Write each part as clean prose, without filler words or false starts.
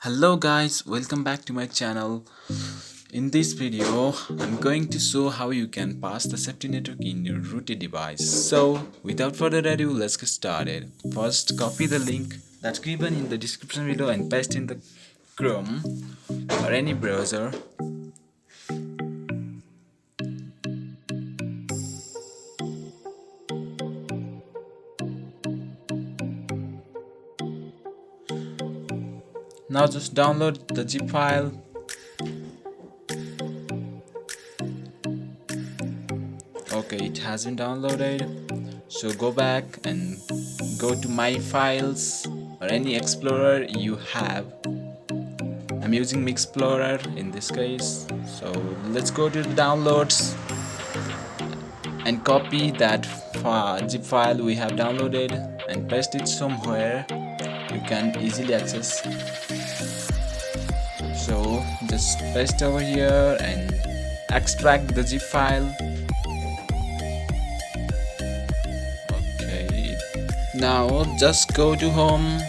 Hello guys, welcome back to my channel. In this video, I'm going to show how you can pass the safety network in your routed device. So, without further ado, let's get started. First, copy the link that's given in the description below and paste in the Chrome or any browser. Now just download the zip file. Okay, it has been downloaded. So go back and go to my files or any explorer you have. I'm using Mi Explorer in this case. So let's go to the downloads and copy that zip file we have downloaded and paste it somewhere you can easily access. So just paste over here and extract the zip file. Okay, now just go to home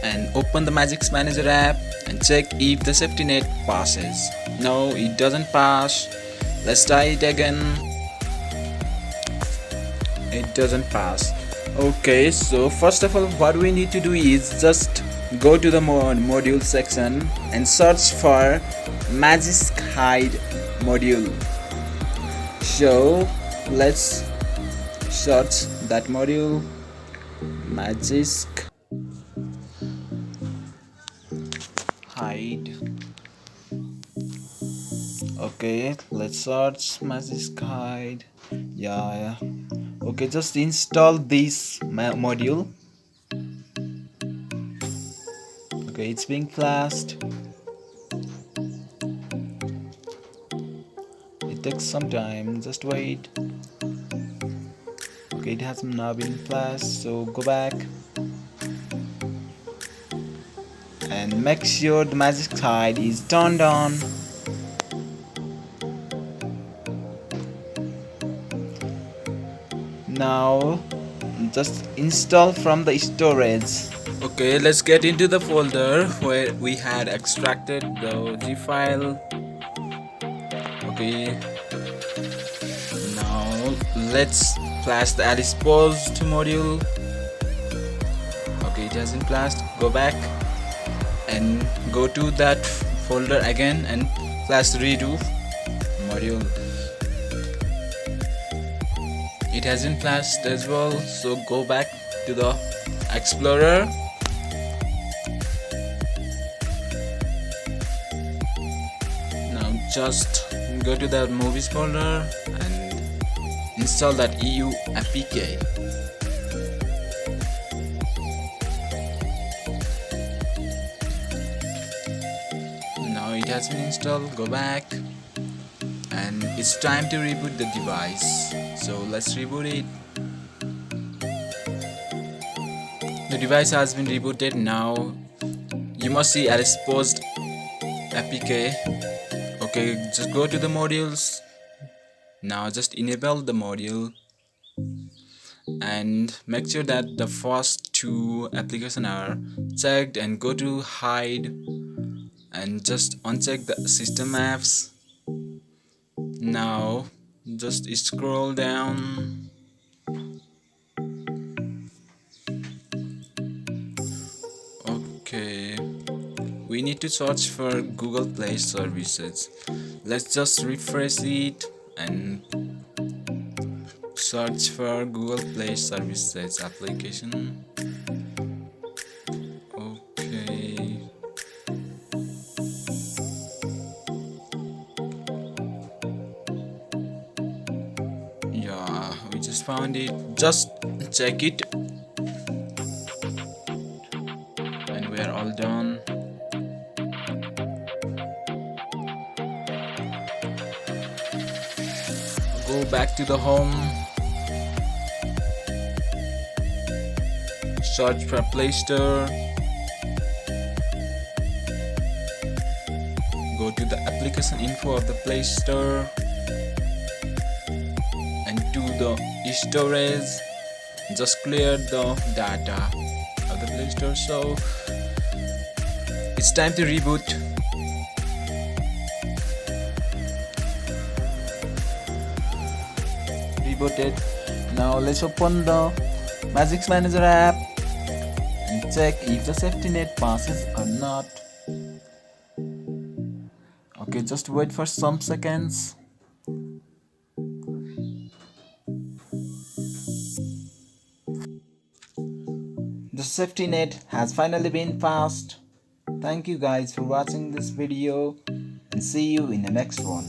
and open the Magisk Manager app and check if the safety net passes. No, it doesn't pass. Let's try it again. It doesn't pass. Okay, so first of all, what we need to do is just go to the module section and search for Magisk hide module. So let's search that module, Magisk hide. Okay, let's search Magisk hide. Yeah. Okay, just install this module. Okay, it's being flashed. It takes some time, just wait. Okay, it has now been flashed, so go back and make sure the Magisk hide is turned on. Now just install from the storage. Okay, let's get into the folder where we had extracted the zip file. Okay, now let's flash the exposed module. Okay, it hasn't flashed. Go back and go to that folder again and flash redo module. It hasn't flashed as well, so go back to the Explorer. Now just go to the movies folder and install that EU APK. Now it has been installed. Go back and it's time to reboot the device. So let's reboot it. The device has been rebooted. Now you must see exposed APK. Okay, just go to the modules. Now just enable the module and make sure that the first two applications are checked and go to hide and just uncheck the system apps. Now just scroll down. Okay, we need to search for Google Play services. Let's just refresh it and search for Google Play services application. Okay, yeah, we just found it. Just check it and we are all done. Go back to the home, search for Play Store, go to the application info of the Play Store and to the storage, just clear the data of the Play Store. So It's time to reboot. Rebooted. Now let's open the Magisk Manager app and check if the safety net passes or not. Okay, just wait for some seconds. The safety net has finally been passed. Thank you guys for watching this video and see you in the next one.